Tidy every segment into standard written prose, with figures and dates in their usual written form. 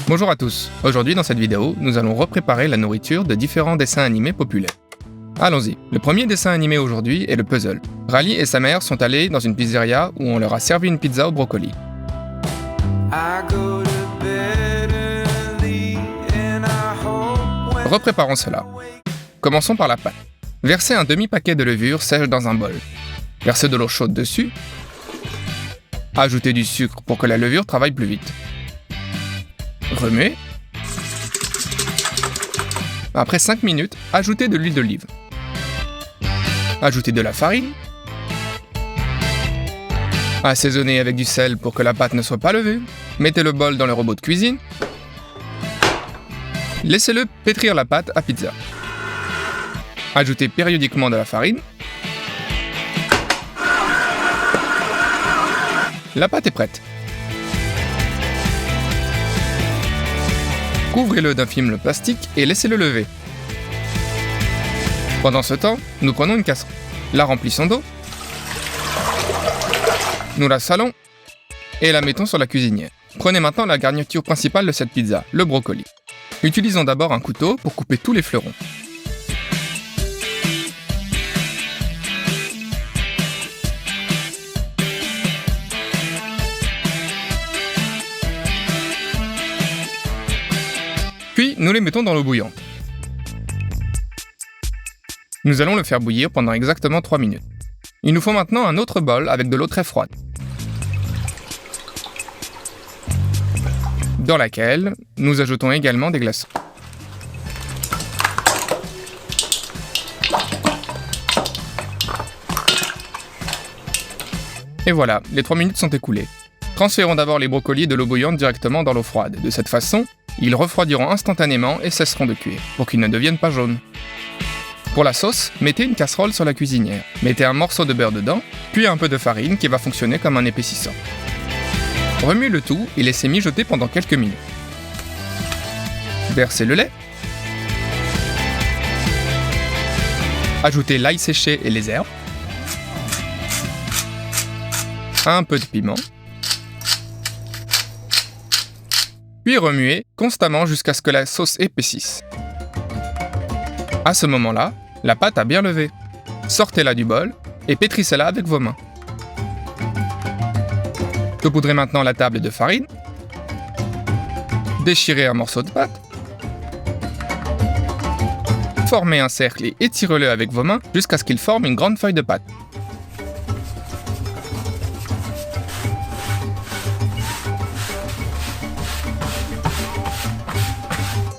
Bonjour à tous, aujourd'hui dans cette vidéo, nous allons repréparer la nourriture de différents dessins animés populaires. Allons-y, le premier dessin animé aujourd'hui est le puzzle. Rally et sa mère sont allés dans une pizzeria où on leur a servi une pizza au brocoli. Repréparons cela. Commençons par la pâte. Versez un demi-paquet de levure sèche dans un bol. Versez de l'eau chaude dessus. Ajoutez du sucre pour que la levure travaille plus vite. Remuez. Après 5 minutes, ajoutez de l'huile d'olive. Ajoutez de la farine. Assaisonnez avec du sel pour que la pâte ne soit pas levée. Mettez le bol dans le robot de cuisine. Laissez-le pétrir la pâte à pizza. Ajoutez périodiquement de la farine. La pâte est prête. Couvrez-le d'un film plastique et laissez-le lever. Pendant ce temps, nous prenons une casserole. La remplissons d'eau. Nous la salons et la mettons sur la cuisinière. Prenez maintenant la garniture principale de cette pizza, le brocoli. Utilisons d'abord un couteau pour couper tous les fleurons. Puis, nous les mettons dans l'eau bouillante. Nous allons le faire bouillir pendant exactement 3 minutes. Il nous faut maintenant un autre bol avec de l'eau très froide, dans laquelle nous ajoutons également des glaçons. Et voilà, les 3 minutes sont écoulées. Transférons d'abord les brocolis de l'eau bouillante directement dans l'eau froide. De cette façon, ils refroidiront instantanément et cesseront de cuire, pour qu'ils ne deviennent pas jaunes. Pour la sauce, mettez une casserole sur la cuisinière. Mettez un morceau de beurre dedans, puis un peu de farine qui va fonctionner comme un épaississant. Remuez le tout et laissez mijoter pendant quelques minutes. Versez le lait. Ajoutez l'ail séché et les herbes. Un peu de piment. Puis remuez constamment jusqu'à ce que la sauce épaississe. À ce moment-là, la pâte a bien levé. Sortez-la du bol et pétrissez-la avec vos mains. Saupoudrez maintenant la table de farine. Déchirez un morceau de pâte. Formez un cercle et étirez-le avec vos mains jusqu'à ce qu'il forme une grande feuille de pâte.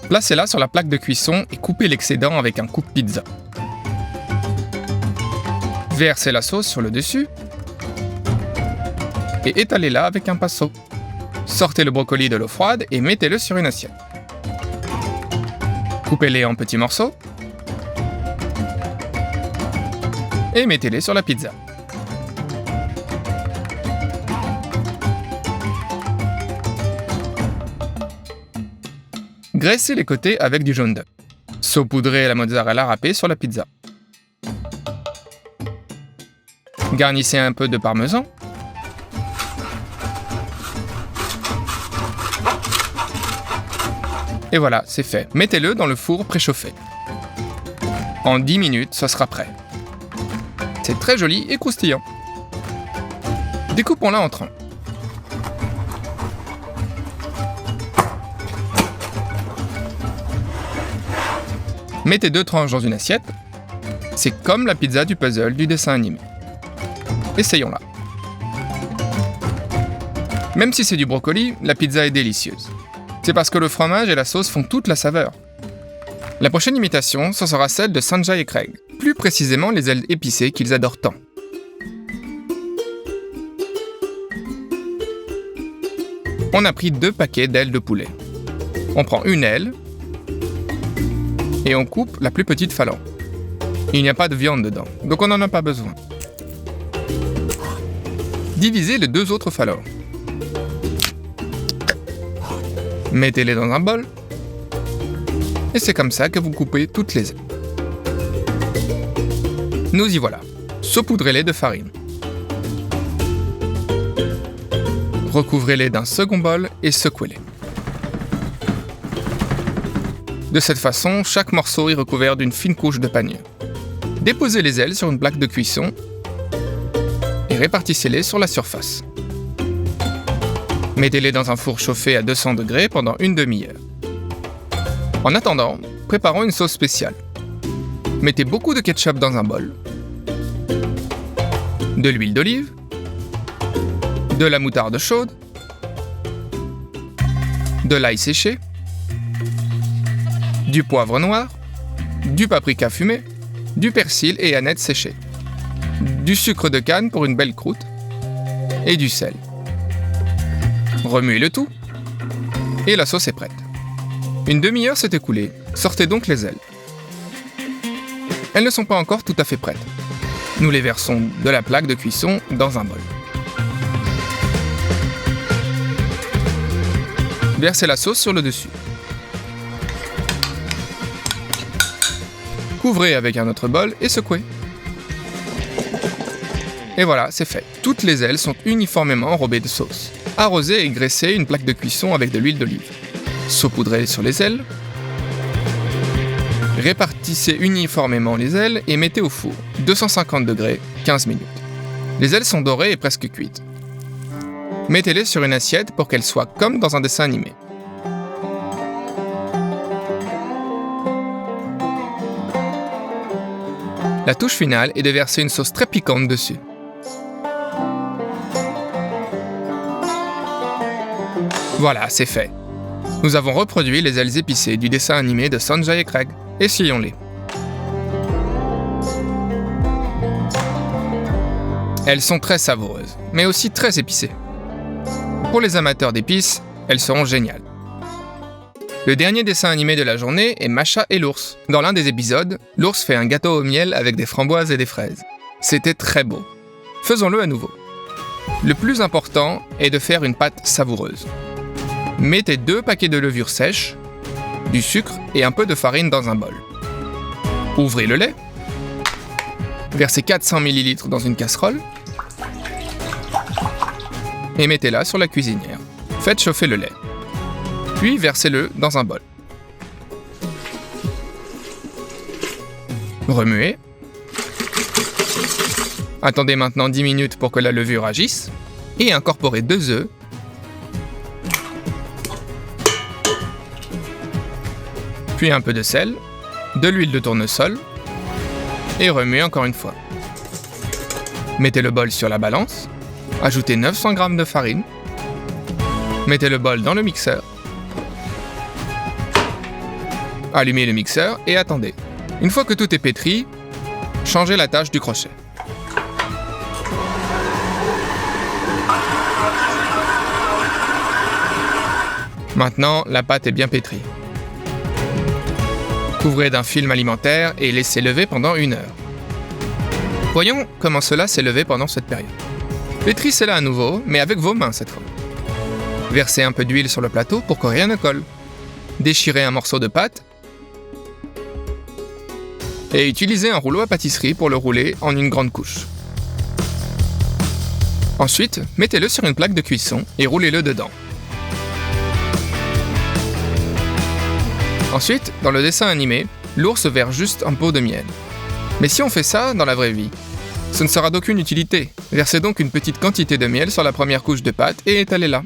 Placez-la sur la plaque de cuisson et coupez l'excédent avec un coupe-pizza. Versez la sauce sur le dessus et étalez-la avec un pinceau. Sortez le brocoli de l'eau froide et mettez-le sur une assiette. Coupez-les en petits morceaux et mettez-les sur la pizza. Graissez les côtés avec du jaune d'œuf. Saupoudrez la mozzarella râpée sur la pizza. Garnissez un peu de parmesan. Et voilà, c'est fait. Mettez-le dans le four préchauffé. En 10 minutes, ça sera prêt. C'est très joli et croustillant. Découpons-la en tranches. Mettez 2 tranches dans une assiette. C'est comme la pizza du puzzle du dessin animé. Essayons-la. Même si c'est du brocoli, la pizza est délicieuse. C'est parce que le fromage et la sauce font toute la saveur. La prochaine imitation, ce sera celle de Sanjay et Craig. Plus précisément les ailes épicées qu'ils adorent tant. On a pris 2 paquets d'ailes de poulet. On prend une aile et on coupe la plus petite phalange. Il n'y a pas de viande dedans, donc on n'en a pas besoin. Divisez les 2 autres phalanges. Mettez-les dans un bol. Et c'est comme ça que vous coupez toutes les ailes. Nous y voilà. Saupoudrez-les de farine. Recouvrez-les d'un second bol et secouez-les. De cette façon, chaque morceau est recouvert d'une fine couche de panure. Déposez les ailes sur une plaque de cuisson et répartissez-les sur la surface. Mettez-les dans un four chauffé à 200 degrés pendant une demi-heure. En attendant, préparons une sauce spéciale. Mettez beaucoup de ketchup dans un bol, de l'huile d'olive, de la moutarde chaude, de l'ail séché, du poivre noir, du paprika fumé, du persil et anettes séchées, du sucre de canne pour une belle croûte et du sel. Remuez le tout et la sauce est prête. Une demi-heure s'est écoulée, sortez donc les ailes. Elles ne sont pas encore tout à fait prêtes. Nous les versons de la plaque de cuisson dans un bol. Versez la sauce sur le dessus. Couvrez avec un autre bol et secouez. Et voilà, c'est fait. Toutes les ailes sont uniformément enrobées de sauce. Arrosez et graissez une plaque de cuisson avec de l'huile d'olive. Saupoudrez sur les ailes. Répartissez uniformément les ailes et mettez au four, 250 degrés, 15 minutes. Les ailes sont dorées et presque cuites. Mettez-les sur une assiette pour qu'elles soient comme dans un dessin animé. La touche finale est de verser une sauce très piquante dessus. Voilà, c'est fait. Nous avons reproduit les ailes épicées du dessin animé de Sanjay et Craig. Essayons-les. Elles sont très savoureuses, mais aussi très épicées. Pour les amateurs d'épices, elles seront géniales. Le dernier dessin animé de la journée est Masha et l'ours. Dans l'un des épisodes, l'ours fait un gâteau au miel avec des framboises et des fraises. C'était très beau. Faisons-le à nouveau. Le plus important est de faire une pâte savoureuse. Mettez 2 paquets de levure sèche, du sucre et un peu de farine dans un bol. Ouvrez le lait. Versez 400 ml dans une casserole et mettez-la sur la cuisinière. Faites chauffer le lait. Puis versez-le dans un bol. Remuez. Attendez maintenant 10 minutes pour que la levure agisse et incorporez 2 œufs. Puis un peu de sel, de l'huile de tournesol et remuez encore une fois. Mettez le bol sur la balance, ajoutez 900 g de farine, mettez le bol dans le mixeur, allumez le mixeur et attendez. Une fois que tout est pétri, changez la tâche du crochet. Maintenant, la pâte est bien pétrie. Couvrez d'un film alimentaire et laissez lever pendant 1 heure. Voyons comment cela s'est levé pendant cette période. Pétrissez-la à nouveau, mais avec vos mains cette fois. Versez un peu d'huile sur le plateau pour que rien ne colle. Déchirez un morceau de pâte et utilisez un rouleau à pâtisserie pour le rouler en une grande couche. Ensuite, mettez-le sur une plaque de cuisson et roulez-le dedans. Ensuite, dans le dessin animé, l'ours verse juste un pot de miel. Mais si on fait ça dans la vraie vie, ce ne sera d'aucune utilité. Versez donc une petite quantité de miel sur la première couche de pâte et étalez-la.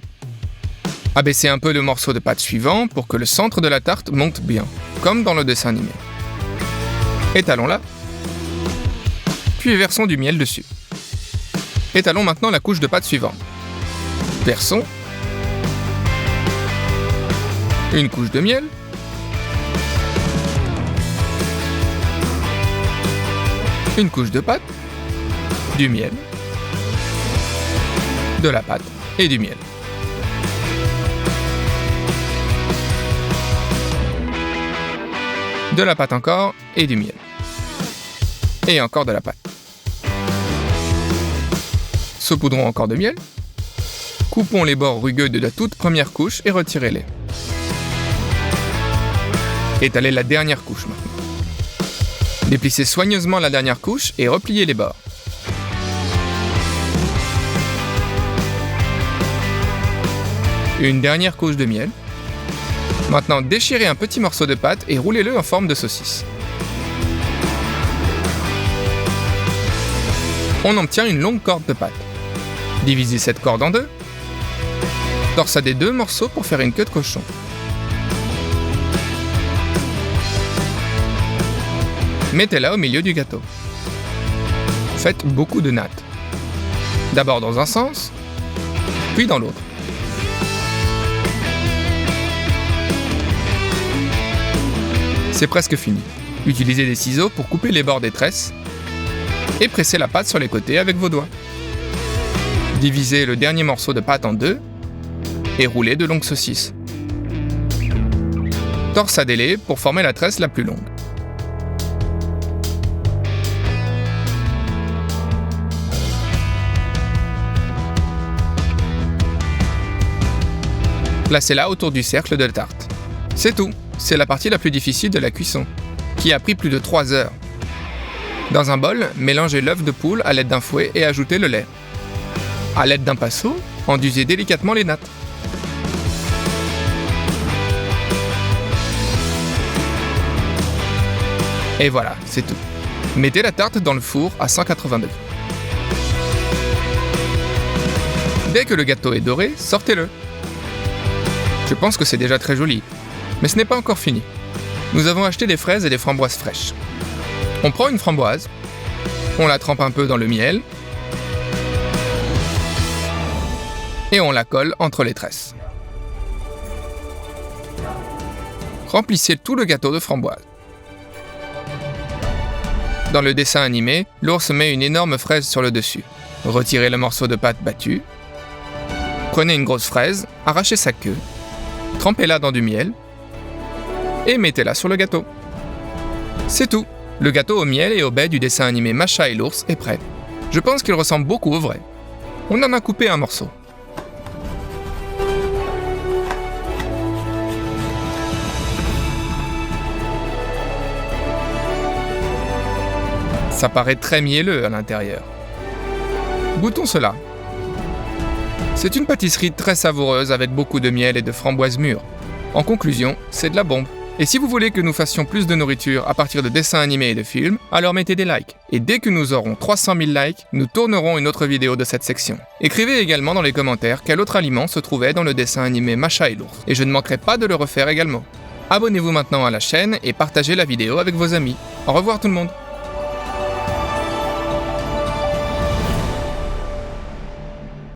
Abaissez un peu le morceau de pâte suivant pour que le centre de la tarte monte bien, comme dans le dessin animé. Étalons-la, puis versons du miel dessus. Étalons maintenant la couche de pâte suivante. Versons une couche de miel, une couche de pâte, du miel, de la pâte et du miel. De la pâte encore et du miel. Et encore de la pâte. Saupoudrons encore de miel. Coupons les bords rugueux de la toute première couche et retirez-les. Étalez la dernière couche maintenant. Déplissez soigneusement la dernière couche et repliez les bords. Une dernière couche de miel. Maintenant, déchirez un petit morceau de pâte et roulez-le en forme de saucisse. On obtient une longue corde de pâte. Divisez cette corde en deux. Torsadez 2 morceaux pour faire une queue de cochon. Mettez-la au milieu du gâteau. Faites beaucoup de nattes. D'abord dans un sens, puis dans l'autre. C'est presque fini. Utilisez des ciseaux pour couper les bords des tresses et pressez la pâte sur les côtés avec vos doigts. Divisez le dernier morceau de pâte en deux et roulez de longues saucisses. Torsadez-les pour former la tresse la plus longue. Placez-la autour du cercle de tarte. C'est tout, c'est la partie la plus difficile de la cuisson, qui a pris plus de 3 heures. Dans un bol, mélangez l'œuf de poule à l'aide d'un fouet et ajoutez le lait. À l'aide d'un pinceau, enduisez délicatement les nattes. Et voilà, c'est tout. Mettez la tarte dans le four à 180 degrés. Dès que le gâteau est doré, sortez-le. Je pense que c'est déjà très joli, mais ce n'est pas encore fini. Nous avons acheté des fraises et des framboises fraîches. On prend une framboise, on la trempe un peu dans le miel, et on la colle entre les tresses. Remplissez tout le gâteau de framboise. Dans le dessin animé, l'ours met une énorme fraise sur le dessus. Retirez le morceau de pâte battue. Prenez une grosse fraise, arrachez sa queue, trempez-la dans du miel et mettez-la sur le gâteau. C'est tout. Le gâteau au miel et au baies du dessin animé Masha et l'ours est prêt. Je pense qu'il ressemble beaucoup au vrai. On en a coupé un morceau. Ça paraît très mielleux à l'intérieur. Goûtons cela. C'est une pâtisserie très savoureuse avec beaucoup de miel et de framboises mûres. En conclusion, c'est de la bombe. Et si vous voulez que nous fassions plus de nourriture à partir de dessins animés et de films, alors mettez des likes. Et dès que nous aurons 300 000 likes, nous tournerons une autre vidéo de cette section. Écrivez également dans les commentaires quel autre aliment se trouvait dans le dessin animé Masha et l'ours. Et je ne manquerai pas de le refaire également. Abonnez-vous maintenant à la chaîne et partagez la vidéo avec vos amis. Au revoir tout le monde.